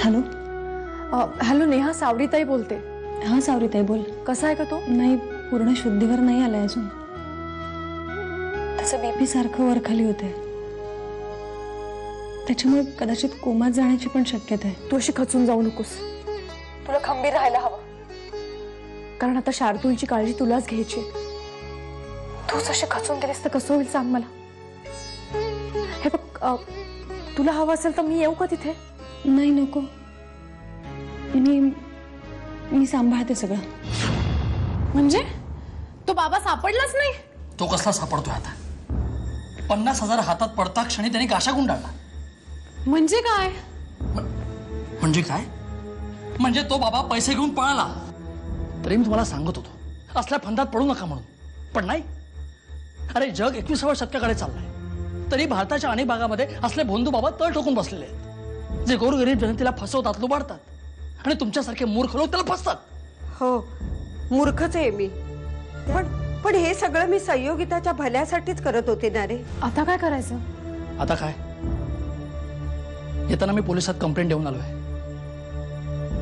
Hello hello Neha, सावरीताई बोलते. हां सावरीताई बोल. कसा आहे का तो? नाही, पूर्ण शुद्धीवर नाही आलाय अजून. त्याचं बीपी सारखं वरखाली होते, त्याच्यामुळे कदाचित कोमात जाण्याची पण शक्यता आहे. तू अशी खचून जाऊ नकोस, तुला खंबीर राहायला हवं, कारण आता शार्दूलची काळजी तुलाच घ्यायची. तूच अशी खचून गेलीस तर कसं होईल सांग मला. हे बघ, तुला हवं असेल तर मी येऊ का तिथे? नाही नको, मी सांभाळते सगळं. म्हणजे तो बाबा सापडलाच नाही? तो कसला सापडतोय आता? 50,000 हातात पडता क्षणी त्याने काशा गुंडाळला. म्हणजे काय? म्हणजे काय? म्हणजे तो बाबा पैसे घेऊन पळाला. तरी मी तुम्हाला सांगत होतो असल्या फंदात पडू नका म्हणून, पण नाही. अरे जग 21व्या शतकाकडे चाललंय, तरी भारताच्या अनेक भागामध्ये असले भोंदू बाबा तळ ठोकून बसलेले आहेत, जे गोरगरीब जनतेला फसवतात, लुबाडतात, आणि तुमच्यासारखे मूर्ख लोक त्याला फसतात. हो, मूर्खच आहे मी, पण हे सगळं मी संयोगिताच्या भल्यासाठीच करत होते ना रे. आता काय करायचं? आता काय? येताना मी पोलिसात कंप्लेंट देऊन आलोय.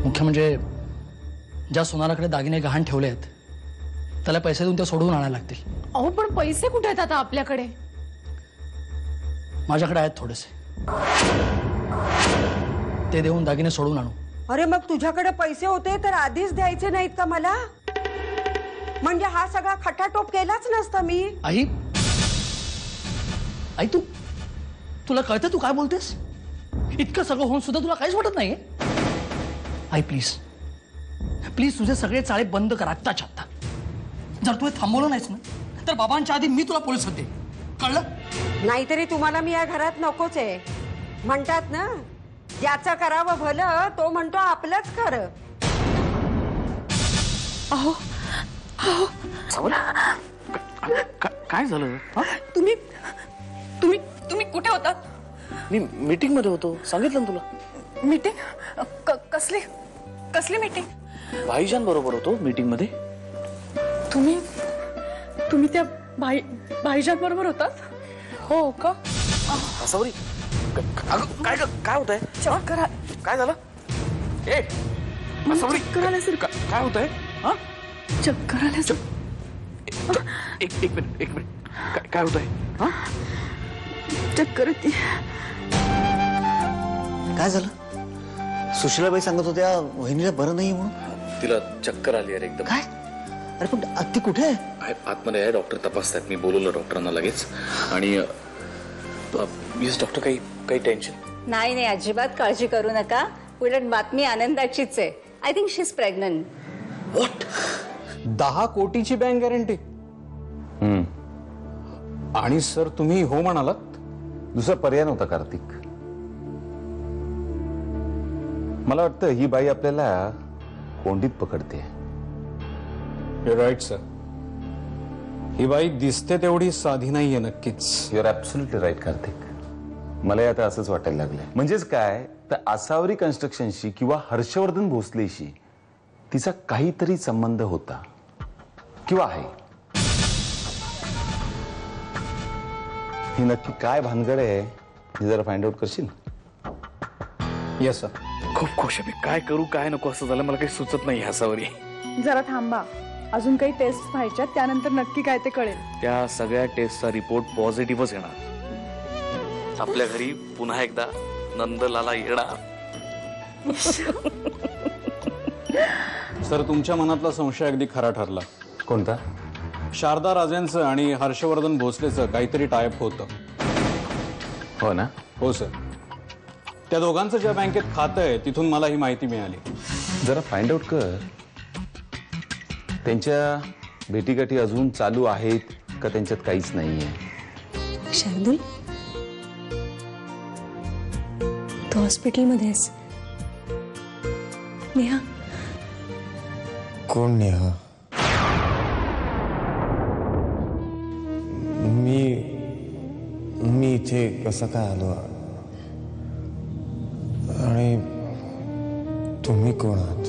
मुख्य म्हणजे ज्या सोनाराकडे दागिने गहाण ठेवले आहेत त्याला पैसे देऊन ते सोडवून आणायला लागतील. अहो पण पैसे कुठे आहेत आता आपल्याकडे? माझ्याकडे आहेत थोडेसे, ते देऊन दागिने सोडून आणू. अरे मग तुझ्याकडे पैसे होते तर आधीच द्यायचे नाहीत का मला? म्हणजे हा सगळा खटाटोप केलाच नसता मी. आई, तुला कळतं तू काय बोलतेस? इतकं सगळं होऊन सुद्धा तुला काहीच वाटत नाहीये? आई प्लीज प्लीज, तुझे सगळे चाळे बंद कर आत्ताच्या आत्ता. जर तू हे थांबवलं नाहीस ना तर बाबांच्या आधी मी तुला पोलिसात देईन, कळलं? नाहीतरी तुम्हाला मी या घरात नकोच आहे. म्हणतात ना, ज्याचं करावं भलं तो म्हणतो आपलंच खरं. अहो काय झालं? तुम्ही तुम्ही तुम्ही कुठे होता? मी मीटिंग मध्ये होतो, सांगितलं ना तुला. मीटिंग? कसली मीटिंग? भाईजान बरोबर होतो मीटिंग मध्ये. तुम्ही त्या भाईजान बरोबर होतात? हो का? सावरी, काय होतंय? चक्कर काय झालं? ए सावरी, काय होतंय? हा, चक्कर आल्या. एक मिनिट, काय होतंय? हा, चक्कर येते. काय झालं? सुशीलाबाई सांगत होत्या वहिनीला बरं नाही म्हणून. तिला चक्कर आली यार एकदम. काय? अरे पण ती कुठे आहे? आतमध्ये आहे, डॉक्टर तपासतात. मी बोलवलं डॉक्टरांना लगेच. आणि येस डॉक्टर, काही टेन्शन नाही नाही, अजिबात काळजी करू नका. उलट बातमी आनंदाचीच आहे. I think she is pregnant. What? 10 कोटीची बँक गॅरंटी. आणि सर तुम्ही हो म्हणालात? दुसरा पर्याय नव्हता कार्तिक. मला वाटतं ही बाई आपल्याला कोंडीत पकडते. यू राईट सर, ही बाई दिसते तेवढी साधी नाहीये नक्कीच. You are absolutely right Kartik. मला आता असंच वाटायला लागलंय. म्हणजेच काय तर आसावरी कन्स्ट्रक्शनशी किंवा हर्षवर्धन भोसलेशी तिचा काहीतरी संबंध होता किंवा आहे. ही नक्की काय भानगड आहे हे जरा फाइंड आउट करशील? Yes sir. खूप खुश आहे. मी काय करू काय नको असं झालं, मला काही सुचत नाही. ह्यासावरी जरा थांबा, अजून काही टेस्ट व्हायच्यात, त्यानंतर नक्की काय ते कळेल. त्या सगळ्या टेस्टचा रिपोर्ट पॉझिटिव्हच येणार. आपल्या घरी पुन्हा एकदा नंदलाला येणार. सर तुमच्या मनातला संशय अगदी खरा ठरला. कोणता? शारदा राजेंचं आणि हर्षवर्धन भोसलेचं काहीतरी टायअप होतं. हो ना? हो सर. त्या दोघांचं ज्या बँकेत खातं आहे तिथून मला ही माहिती मिळाली. जरा फाइंड आउट कर. त्यांच्या भेटीगाठी अजून चालू आहेत का त्यांच्यात काहीच नाहीये? शार्दूल, तू हॉस्पिटलमध्ये आहेस. नेहा. कोण नेहा? मी इथे कसं काय आलो आणि तुम्ही कोण आहात?